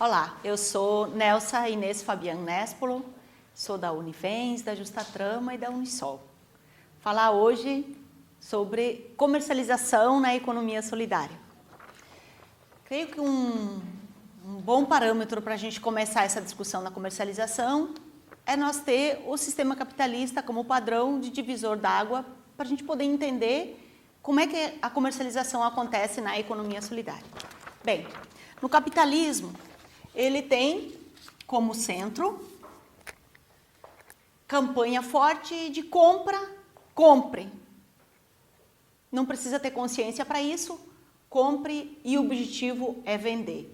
Olá, eu sou Nelsa Inês Fabian Nespolo, sou da Unifens, da Justatrama e da Unisol. Falar hoje sobre comercialização na economia solidária. Creio que um bom parâmetro para a gente começar essa discussão na comercialização é nós ter o sistema capitalista como padrão de divisor d'água para a gente poder entender como é que a comercialização acontece na economia solidária. Bem, no capitalismo, ele tem como centro campanha forte de compre. Não precisa ter consciência para isso, compre e o objetivo é vender.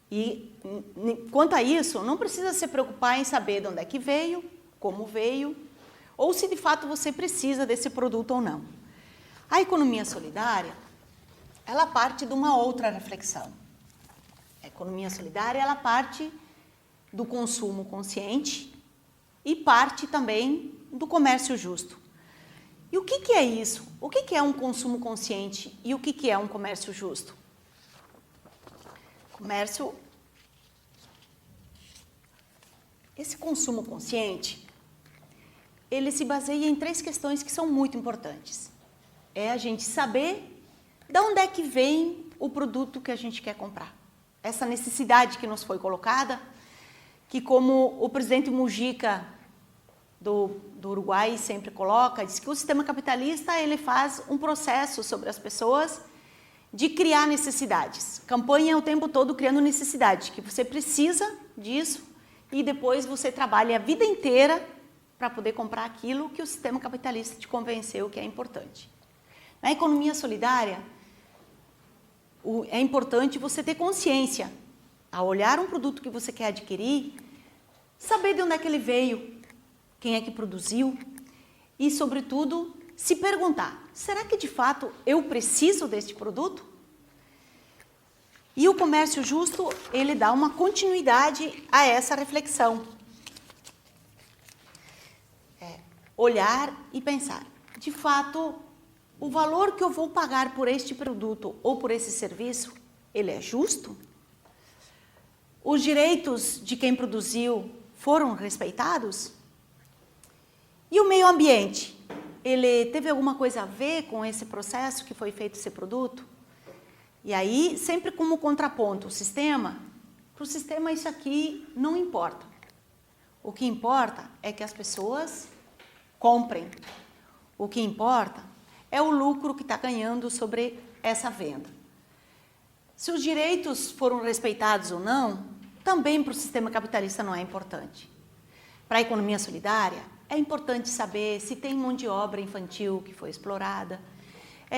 E quanto a isso, não precisa se preocupar em saber de onde é que veio, como veio, ou se de fato você precisa desse produto ou não. A economia solidária, ela parte de uma outra reflexão. A economia solidária, ela parte do consumo consciente e parte também do comércio justo. E o que é isso? O que é um consumo consciente e o que é um comércio justo? Esse consumo consciente, ele se baseia em 3 questões que são muito importantes. É a gente saber de onde é que vem o produto que a gente quer comprar. Essa necessidade que nos foi colocada, que como o presidente Mujica do Uruguai sempre coloca, diz que o sistema capitalista ele faz um processo sobre as pessoas de criar necessidades. Campanha o tempo todo criando necessidade, que você precisa disso e depois você trabalha a vida inteira para poder comprar aquilo que o sistema capitalista te convenceu que é importante. Na economia solidária, é importante você ter consciência, ao olhar um produto que você quer adquirir, saber de onde é que ele veio, quem é que produziu e, sobretudo, se perguntar, será que de fato eu preciso deste produto? E o comércio justo, ele dá uma continuidade a essa reflexão. Olhar e pensar, de fato, o valor que eu vou pagar por este produto ou por esse serviço, ele é justo? Os direitos de quem produziu foram respeitados? E o meio ambiente, ele teve alguma coisa a ver com esse processo que foi feito esse produto? E aí, sempre como contraponto, para o sistema isso aqui não importa. O que importa é que as pessoas comprem. O que importa é o lucro que está ganhando sobre essa venda. Se os direitos foram respeitados ou não, também para o sistema capitalista não é importante. Para a economia solidária, é importante saber se tem mão de obra infantil que foi explorada,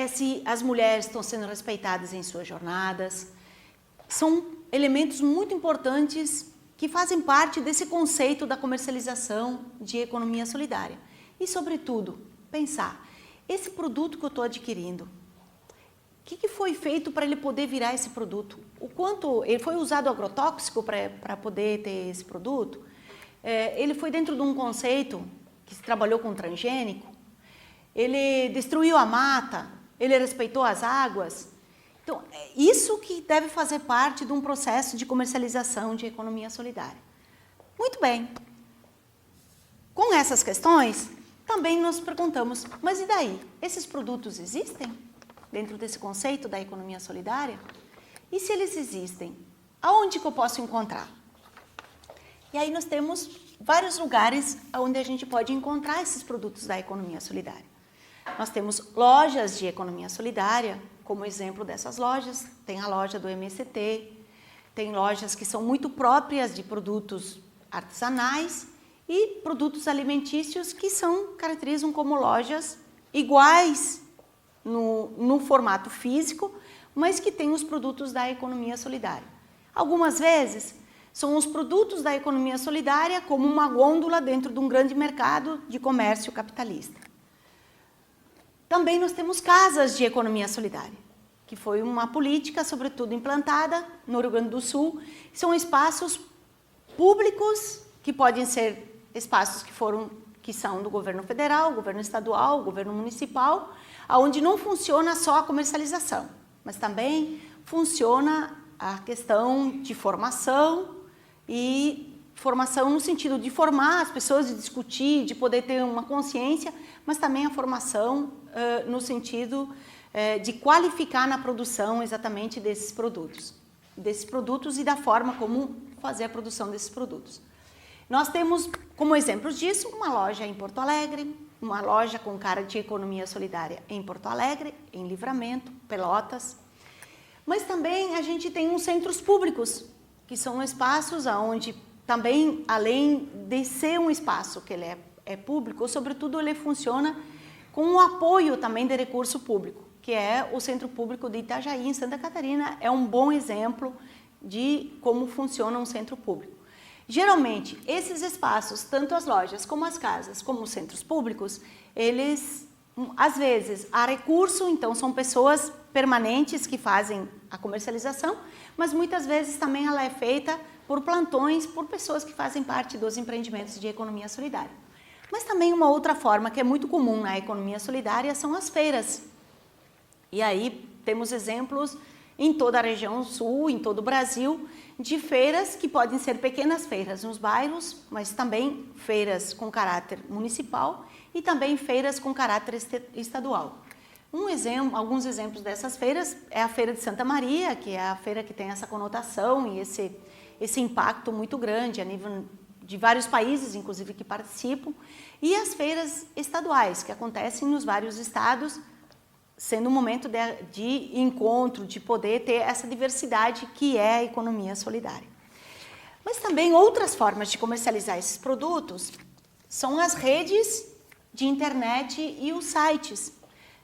se as mulheres estão sendo respeitadas em suas jornadas. São elementos muito importantes que fazem parte desse conceito da comercialização de economia solidária. E, sobretudo, pensar, esse produto que eu estou adquirindo, o que foi feito para ele poder virar esse produto? O quanto ele foi usado agrotóxico para poder ter esse produto? Ele foi dentro de um conceito que se trabalhou com transgênico? Ele destruiu a mata? Ele respeitou as águas? Então, é isso que deve fazer parte de um processo de comercialização de economia solidária. Muito bem. Com essas questões, também nos perguntamos, mas e daí? Esses produtos existem dentro desse conceito da economia solidária? E se eles existem, aonde que eu posso encontrar? E aí nós temos vários lugares onde a gente pode encontrar esses produtos da economia solidária. Nós temos lojas de economia solidária, como exemplo dessas lojas, tem a loja do MST, tem lojas que são muito próprias de produtos artesanais, e produtos alimentícios que caracterizam como lojas iguais no formato físico, mas que têm os produtos da economia solidária. Algumas vezes, são os produtos da economia solidária como uma gôndola dentro de um grande mercado de comércio capitalista. Também nós temos casas de economia solidária, que foi uma política, sobretudo, implantada no Rio Grande do Sul. São espaços públicos que podem ser espaços que são do governo federal, governo estadual, governo municipal, onde não funciona só a comercialização, mas também funciona a questão de formação, e formação no sentido de formar as pessoas, de discutir, de poder ter uma consciência, mas também a formação no sentido de qualificar na produção exatamente desses produtos e da forma como fazer a produção desses produtos. Nós temos como exemplos disso uma loja em Porto Alegre, uma loja com cara de economia solidária em Porto Alegre, em Livramento, Pelotas. Mas também a gente tem uns centros públicos, que são espaços onde também, além de ser um espaço que ele é público, sobretudo ele funciona com o apoio também de recurso público, que é o Centro Público de Itajaí, em Santa Catarina, é um bom exemplo de como funciona um centro público. Geralmente, esses espaços, tanto as lojas como as casas, como os centros públicos, eles, às vezes, há recurso, então são pessoas permanentes que fazem a comercialização, mas muitas vezes também ela é feita por plantões, por pessoas que fazem parte dos empreendimentos de economia solidária. Mas também uma outra forma que é muito comum na economia solidária são as feiras. E aí temos exemplos em toda a região sul, em todo o Brasil, de feiras que podem ser pequenas feiras nos bairros, mas também feiras com caráter municipal e também feiras com caráter estadual. Alguns exemplos dessas feiras é a Feira de Santa Maria, que é a feira que tem essa conotação e esse impacto muito grande a nível de vários países, inclusive, que participam, e as feiras estaduais, que acontecem nos vários estados, sendo um momento de encontro, de poder ter essa diversidade que é a economia solidária. Mas também outras formas de comercializar esses produtos são as redes de internet e os sites,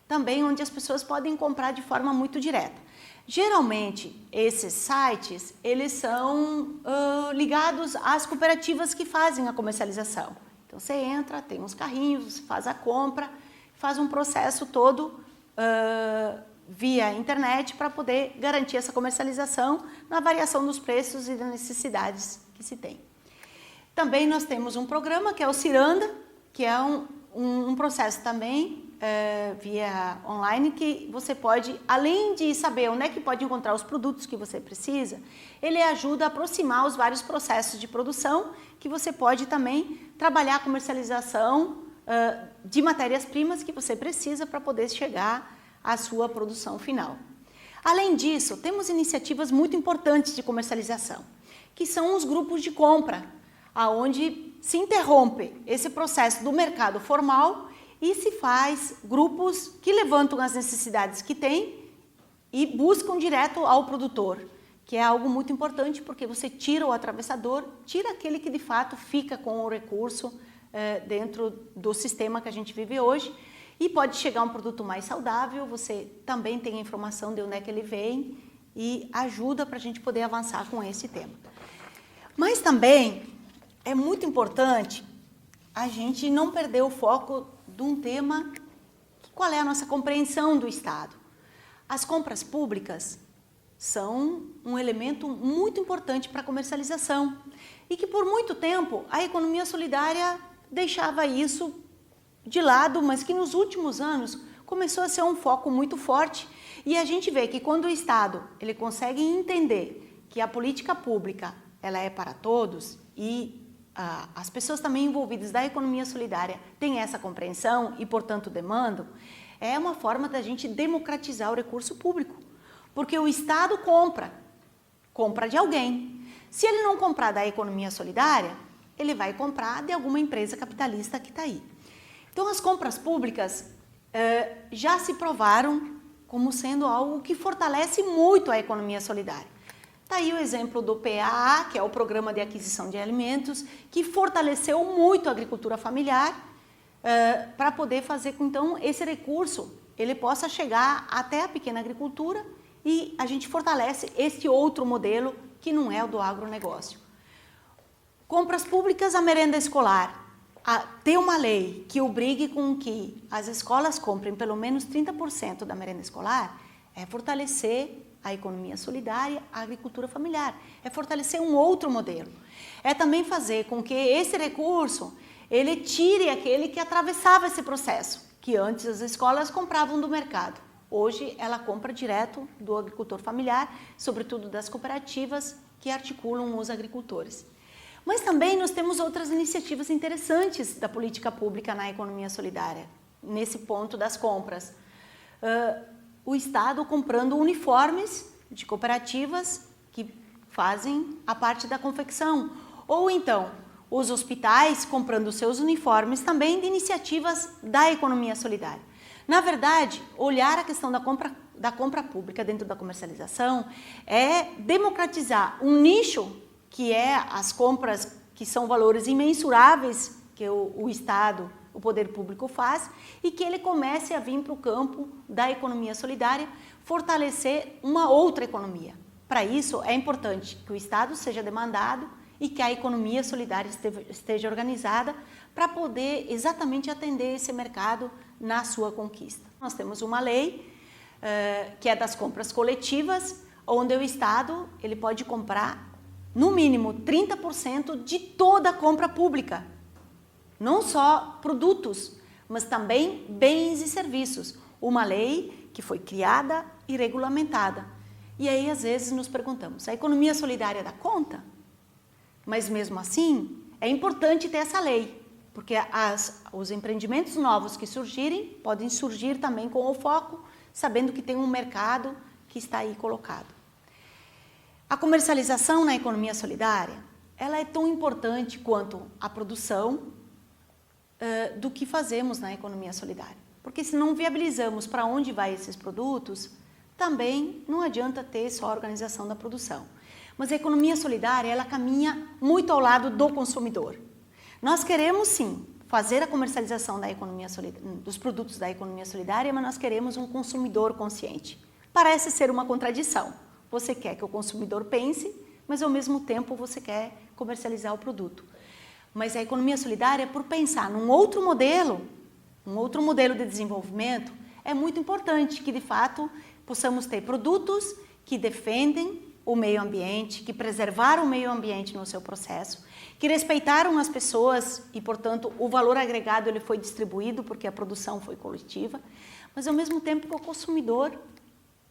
também onde as pessoas podem comprar de forma muito direta. Geralmente, esses sites, eles são ligados às cooperativas que fazem a comercialização. Então, você entra, tem uns carrinhos, faz a compra, faz um processo todo via internet para poder garantir essa comercialização na variação dos preços e das necessidades que se tem. Também nós temos um programa que é o Ciranda, que é um processo também via online, que você pode, além de saber onde é que pode encontrar os produtos que você precisa, ele ajuda a aproximar os vários processos de produção, que você pode também trabalhar a comercialização de matérias-primas que você precisa para poder chegar à sua produção final. Além disso, temos iniciativas muito importantes de comercialização, que são os grupos de compra, aonde se interrompe esse processo do mercado formal e se faz grupos que levantam as necessidades que tem e buscam direto ao produtor, que é algo muito importante porque você tira o atravessador, tira aquele que de fato fica com o recurso dentro do sistema que a gente vive hoje, e pode chegar um produto mais saudável, você também tem a informação de onde é que ele vem e ajuda para a gente poder avançar com esse tema. Mas também é muito importante a gente não perder o foco de um tema, qual é a nossa compreensão do Estado. As compras públicas são um elemento muito importante para a comercialização e que por muito tempo a economia solidária deixava isso de lado, mas que nos últimos anos começou a ser um foco muito forte, e a gente vê que quando o Estado ele consegue entender que a política pública ela é para todos e as pessoas também envolvidas da economia solidária têm essa compreensão e, portanto, demandam, é uma forma da gente democratizar o recurso público, porque o Estado compra de alguém. Se ele não comprar da economia solidária, ele vai comprar de alguma empresa capitalista que está aí. Então, as compras públicas já se provaram como sendo algo que fortalece muito a economia solidária. Está aí o exemplo do PAA, que é o Programa de Aquisição de Alimentos, que fortaleceu muito a agricultura familiar para poder fazer com que, então, esse recurso ele possa chegar até a pequena agricultura e a gente fortalece esse outro modelo que não é o do agronegócio. Compras públicas, a merenda escolar. Ter uma lei que obrigue com que as escolas comprem pelo menos 30% da merenda escolar é fortalecer a economia solidária, a agricultura familiar, é fortalecer um outro modelo. É também fazer com que esse recurso, ele tire aquele que atravessava esse processo, que antes as escolas compravam do mercado. Hoje ela compra direto do agricultor familiar, sobretudo das cooperativas que articulam os agricultores. Mas também nós temos outras iniciativas interessantes da política pública na economia solidária, nesse ponto das compras. O Estado comprando uniformes de cooperativas que fazem a parte da confecção, ou então os hospitais comprando seus uniformes também de iniciativas da economia solidária. Na verdade, olhar a questão da compra pública dentro da comercialização é democratizar um nicho que é as compras que são valores imensuráveis que o Estado, o poder público faz, e que ele comece a vir para o campo da economia solidária, fortalecer uma outra economia. Para isso, é importante que o Estado seja demandado e que a economia solidária esteja organizada para poder exatamente atender esse mercado na sua conquista. Nós temos uma lei que é das compras coletivas, onde o Estado ele pode comprar no mínimo 30% de toda a compra pública. Não só produtos, mas também bens e serviços. Uma lei que foi criada e regulamentada. E aí, às vezes, nos perguntamos, a economia solidária dá conta? Mas, mesmo assim, é importante ter essa lei, porque os empreendimentos novos que surgirem, podem surgir também com o foco, sabendo que tem um mercado que está aí colocado. A comercialização na economia solidária, ela é tão importante quanto a produção do que fazemos na economia solidária. Porque se não viabilizamos para onde vai esses produtos, também não adianta ter só a organização da produção. Mas a economia solidária, ela caminha muito ao lado do consumidor. Nós queremos, sim, fazer a comercialização da economia dos produtos da economia solidária, mas nós queremos um consumidor consciente. Parece ser uma contradição. Você quer que o consumidor pense, mas ao mesmo tempo você quer comercializar o produto. Mas a economia solidária, por pensar num outro modelo de desenvolvimento, é muito importante que, de fato, possamos ter produtos que defendem o meio ambiente, que preservaram o meio ambiente no seu processo, que respeitaram as pessoas e, portanto, o valor agregado ele foi distribuído porque a produção foi coletiva, mas ao mesmo tempo que o consumidor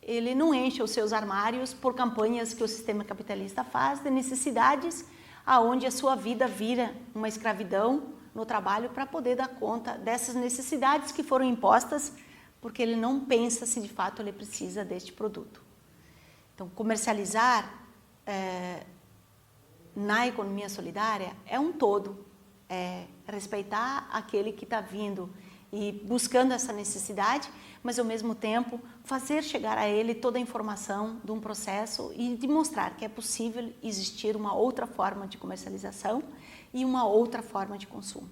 ele não enche os seus armários por campanhas que o sistema capitalista faz de necessidades aonde a sua vida vira uma escravidão no trabalho para poder dar conta dessas necessidades que foram impostas porque ele não pensa se de fato ele precisa deste produto. Então, comercializar na economia solidária é um todo, é respeitar aquele que está vindo e buscando essa necessidade, mas ao mesmo tempo fazer chegar a ele toda a informação de um processo e demonstrar que é possível existir uma outra forma de comercialização e uma outra forma de consumo.